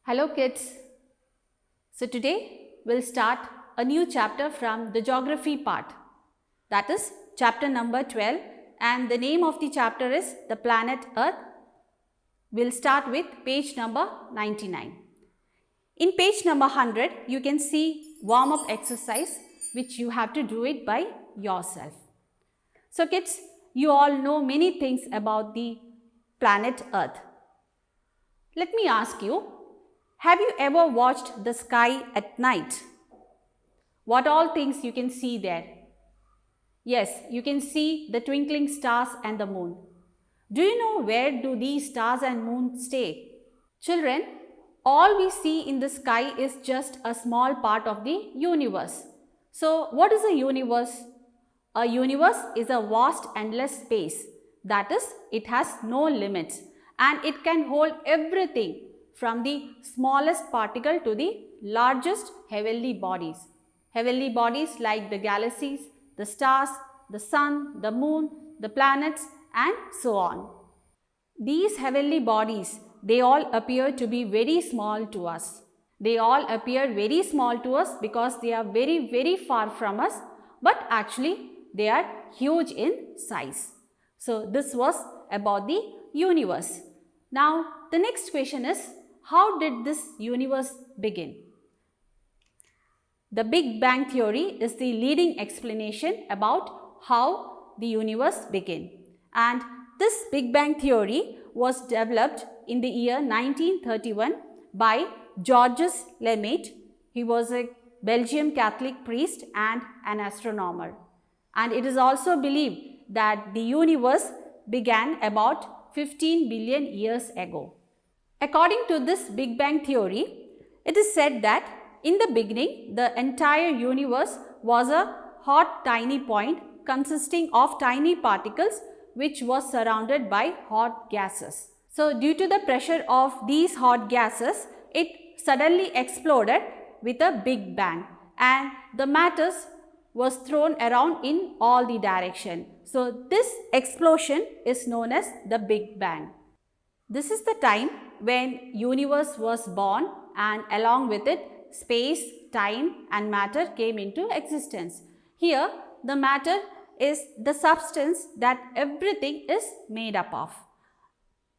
Hello kids. So today we'll start a new chapter from the geography part. That is chapter number 12 and the name of the chapter is the planet Earth. We'll start with page number 99. In page number 100 you can see warm up exercise which you have to do it by yourself. So kids, you all know many things about the planet Earth. Let me ask you, have you ever watched the sky at night? What all things you can see there? Yes, you can see the twinkling stars and the moon. Do you know where do these stars and moon stay? Children, all we see in the sky is just a small part of the universe. So, what is a universe? A universe is a vast endless space. That is, it has no limits and it can hold everything from the smallest particle to the largest heavenly bodies. Heavenly bodies like the galaxies, the stars, the sun, the moon, the planets and so on. These heavenly bodies, they all appear to be very small to us. They all appear very small to us because they are very far from us, but actually they are huge in size. So this was about the universe. Now the next question is, how did this universe begin? The Big Bang Theory is the leading explanation about how the universe began. And this Big Bang Theory was developed in the year 1931 by Georges Lemaître. He was a Belgian Catholic priest and an astronomer. And it is also believed that the universe began about 15 billion years ago. According to this Big Bang Theory, it is said that in the beginning, the entire universe was a hot tiny point consisting of tiny particles which was surrounded by hot gases. So, due to the pressure of these hot gases, it suddenly exploded with a big bang and the matters was thrown around in all the direction. So, this explosion is known as the Big Bang. This is the time when universe was born and along with it space, time and matter came into existence. Here the matter is the substance that everything is made up of.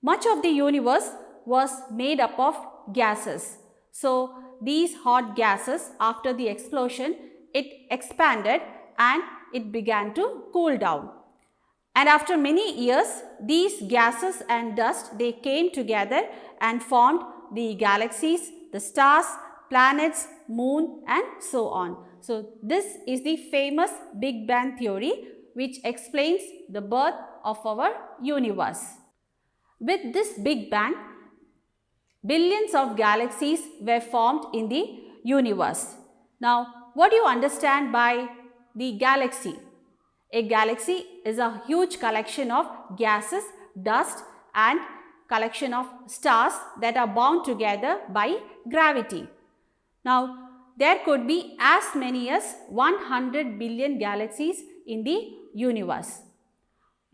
Much of the universe was made up of gases. So these hot gases, after the explosion, it expanded and it began to cool down. And after many years, these gases and dust, they came together and formed the galaxies, the stars, planets, moon and so on. So this is the famous Big Bang Theory which explains the birth of our universe. With this Big Bang, billions of galaxies were formed in the universe. Now, what do you understand by the galaxy? A galaxy is a huge collection of gases, dust and collection of stars that are bound together by gravity. Now, there could be as many as 100 billion galaxies in the universe.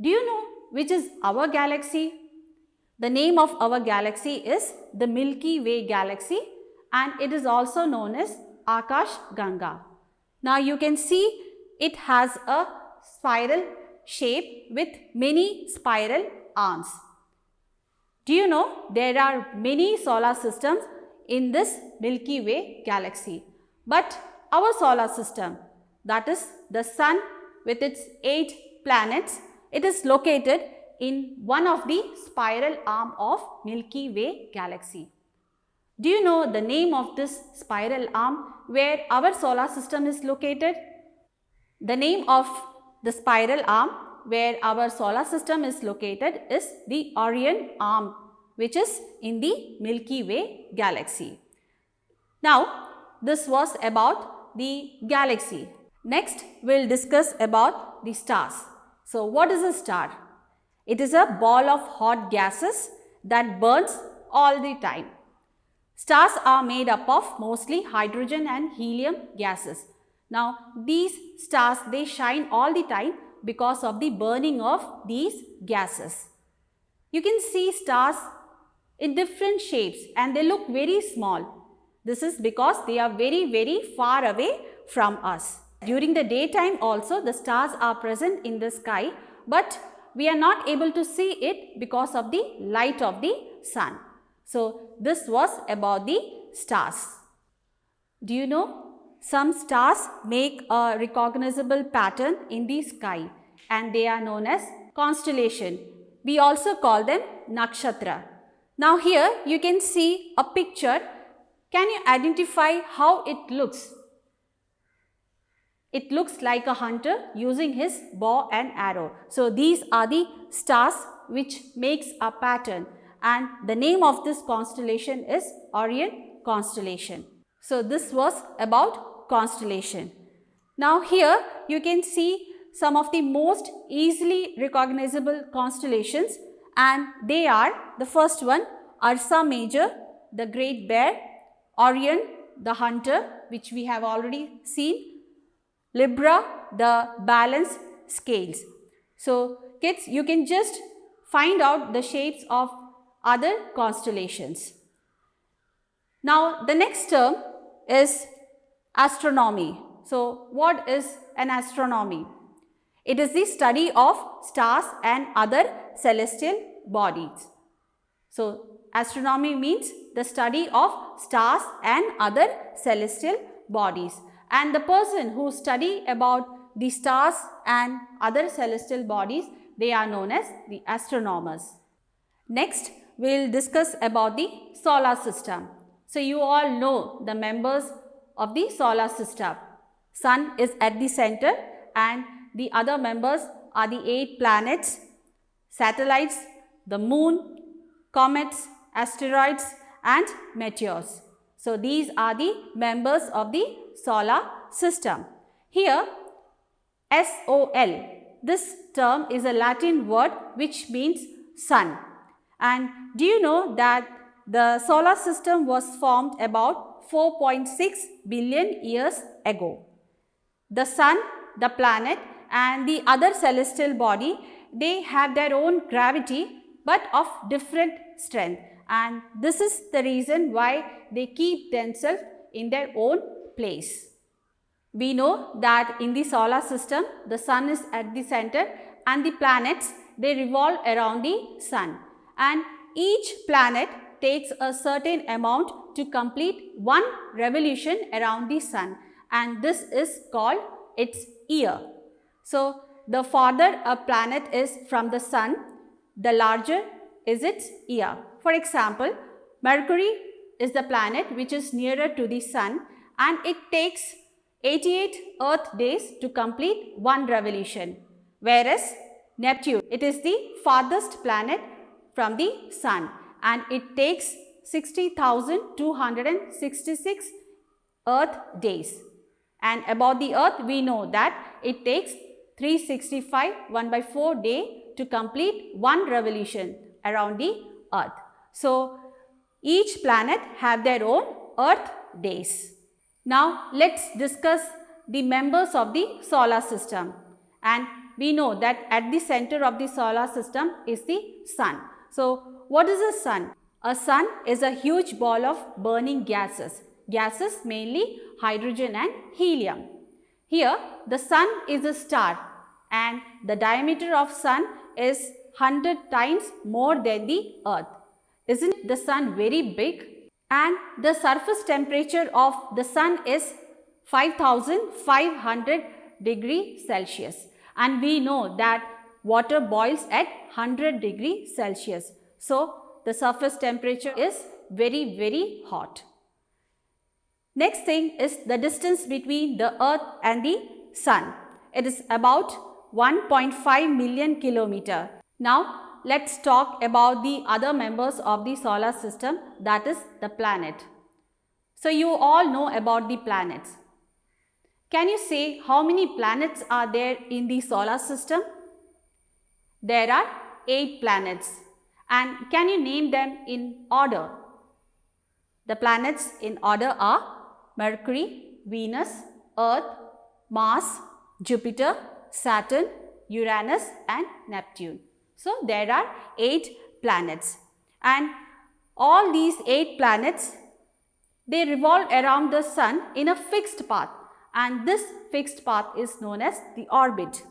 Do you know which is our galaxy? The name of our galaxy is the Milky Way galaxy and it is also known as Akash Ganga. Now, you can see it has a spiral shape with many spiral arms. Do you know there are many solar systems in this Milky Way galaxy? But our solar system, that is the Sun with its 8 planets, it is located in one of the spiral arm of Milky Way galaxy. Do you know the name of this spiral arm where our solar system is located? The name of the spiral arm where our solar system is located is the Orion arm, which is in the Milky Way galaxy. Now, this was about the galaxy. Next, we will discuss about the stars. So, what is a star? It is a ball of hot gases that burns all the time. Stars are made up of mostly hydrogen and helium gases. Now, these stars, they shine all the time because of the burning of these gases. You can see stars in different shapes and they look very small. This is because they are very, very far away from us. During the daytime also the stars are present in the sky, but we are not able to see it because of the light of the sun. So, this was about the stars. Do you know, some stars make a recognizable pattern in the sky and they are known as constellation. We also call them nakshatra. Now here you can see a picture. Can you identify how it looks? It looks like a hunter using his bow and arrow. So these are the stars which makes a pattern, and the name of this constellation is Orion constellation. So this was about constellation. Now here you can see some of the most easily recognizable constellations, and they are, the first one, Ursa Major, the Great Bear; Orion, the Hunter, which we have already seen; Libra, the Balance Scales. So kids, you can just find out the shapes of other constellations. Now the next term is astronomy. So what is an astronomy? It is the study of stars and other celestial bodies. So astronomy means the study of stars and other celestial bodies. And the person who study about the stars and other celestial bodies, they are known as the astronomers. Next, we will discuss about the solar system. So you all know the members of the solar system. Sun is at the center and the other members are the 8 planets, satellites, the moon, comets, asteroids and meteors. So these are the members of the solar system. Here SOL, this term is a Latin word which means sun. And do you know that the solar system was formed about 4.6 billion years ago? The sun, the planet and the other celestial body, they have their own gravity but of different strength, and this is the reason why they keep themselves in their own place. We know that in the solar system the sun is at the center and the planets, they revolve around the sun, and each planet takes a certain amount to complete one revolution around the sun, and this is called its year. So the farther a planet is from the sun, the larger is its year. For example, Mercury is the planet which is nearer to the sun and it takes 88 Earth days to complete one revolution, whereas Neptune, it is the farthest planet from the sun and it takes 60,266 Earth days. And about the Earth, we know that it takes 365 1/4 day to complete one revolution around the Earth. So each planet have their own Earth days. Now let's discuss the members of the solar system, and we know that at the center of the solar system is the sun. So what is a sun? A sun is a huge ball of burning gases. Gases mainly hydrogen and helium. Here the sun is a star and the diameter of sun is 100 times more than the Earth. Isn't the sun very big? And the surface temperature of the sun is 5500 degrees Celsius. And we know that water boils at 100 degrees Celsius. So the surface temperature is very, very hot. Next thing is the distance between the Earth and the sun. It is about 1.5 million kilometers. Now let's talk about the other members of the solar system, that is the planet. So you all know about the planets. Can you say how many planets are there in the solar system? There are 8 planets. And can you name them in order? The planets in order are Mercury, Venus, Earth, Mars, Jupiter, Saturn, Uranus and Neptune. So there are 8 planets, and All these 8 planets, they revolve around the Sun in a fixed path, and this fixed path is known as the orbit.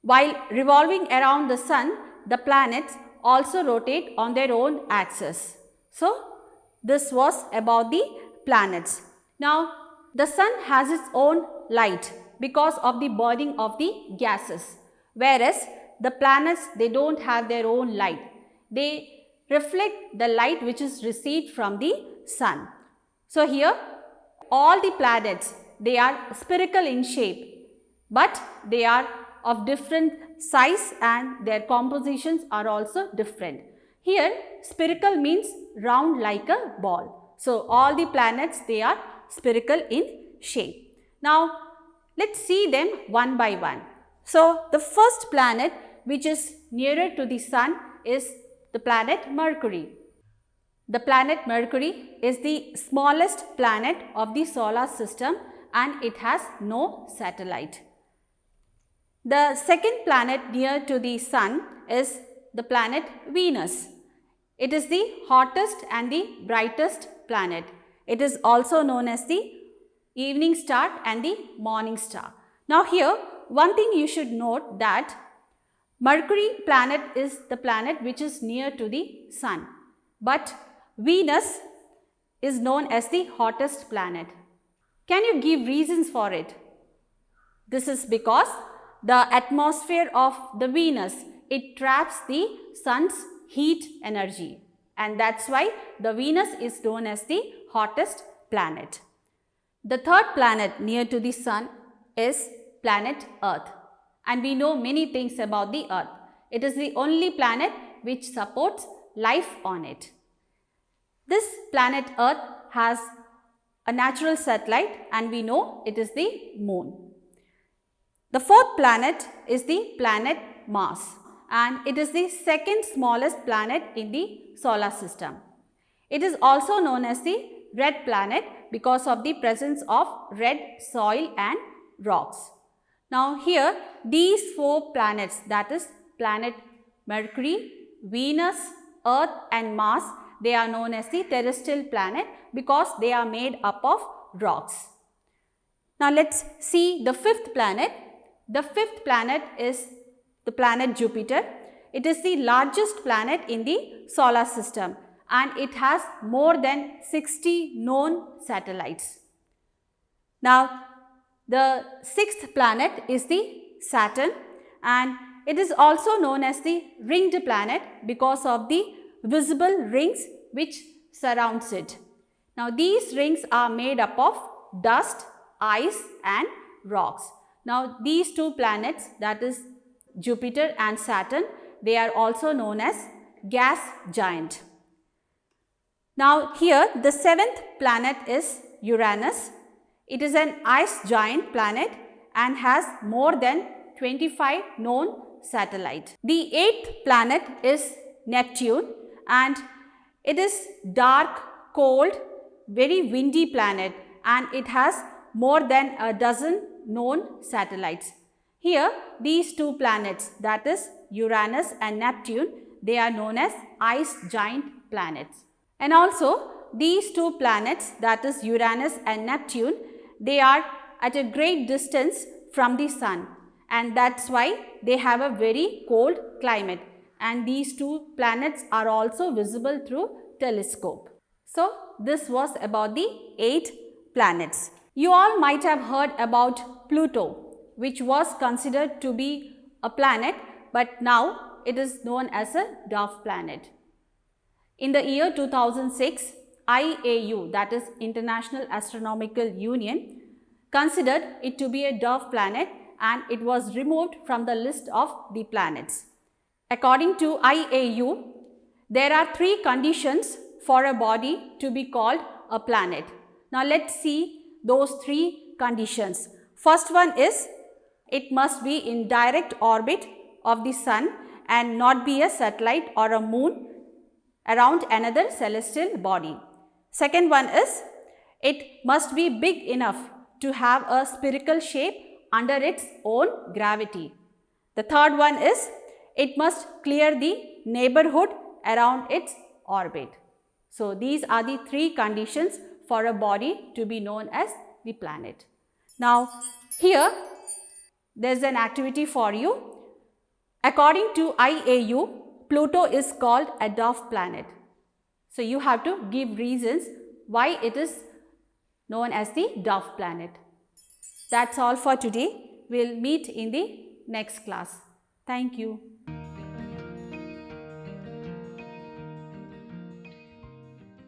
While revolving around the Sun, the planets also rotate on their own axis. So, this was about the planets. Now, the Sun has its own light because of the burning of the gases, whereas the planets, they don't have their own light. They reflect the light which is received from the Sun. So, here all the planets, they are spherical in shape, but they are of different size and their compositions are also different. Here spherical means round like a ball. So, all the planets, they are spherical in shape. Now, let's see them one by one. So, the first planet which is nearer to the Sun is the planet Mercury. The planet Mercury is the smallest planet of the solar system and it has no satellite. The second planet near to the Sun is the planet Venus. It is the hottest and the brightest planet. It is also known as the evening star and the morning star. Now here, one thing you should note that Mercury planet is the planet which is near to the Sun, but Venus is known as the hottest planet. Can you give reasons for it? This is because the atmosphere of the Venus, it traps the Sun's heat energy, and that's why the Venus is known as the hottest planet. The third planet near to the Sun is planet Earth, and we know many things about the Earth. It is the only planet which supports life on it. This planet Earth has a natural satellite and we know it is the Moon. The fourth planet is the planet Mars, and it is the second smallest planet in the solar system. It is also known as the red planet because of the presence of red soil and rocks. Now here these 4 planets, that is planet Mercury, Venus, Earth and Mars, they are known as the terrestrial planet because they are made up of rocks. Now let's see the 5th planet. The 5th planet is the planet Jupiter. It is the largest planet in the solar system and it has more than 60 known satellites. Now the 6th planet is the Saturn, and it is also known as the ringed planet because of the visible rings which surrounds it. Now these rings are made up of dust, ice and rocks. Now these 2 planets, that is Jupiter and Saturn, they are also known as gas giant. Now here the 7th planet is Uranus. It is an ice giant planet and has more than 25 known satellites. The 8th planet is Neptune, and it is dark, cold, very windy planet and it has more than a dozen known satellites. Here these 2 planets, that is Uranus and Neptune, they are known as ice giant planets. And also these 2 planets, that is Uranus and Neptune, they are at a great distance from the Sun, and that's why they have a very cold climate, and these 2 planets are also visible through telescope. So this was about the 8 planets. You all might have heard about Pluto, which was considered to be a planet, but now it is known as a dwarf planet. In the year 2006, IAU, that is International Astronomical Union, considered it to be a dwarf planet and it was removed from the list of the planets. According to IAU, there are 3 conditions for a body to be called a planet. Now let's see those 3 conditions. First one is it must be in direct orbit of the Sun and not be a satellite or a moon around another celestial body. Second one is it must be big enough to have a spherical shape under its own gravity. The third one is it must clear the neighborhood around its orbit. So these are the three conditions for a body to be known as the planet. Now here there is an activity for you. According to IAU, Pluto is called a dwarf planet. So you have to give reasons why it is known as the dwarf planet. That's all for today. We'll meet in the next class. Thank you.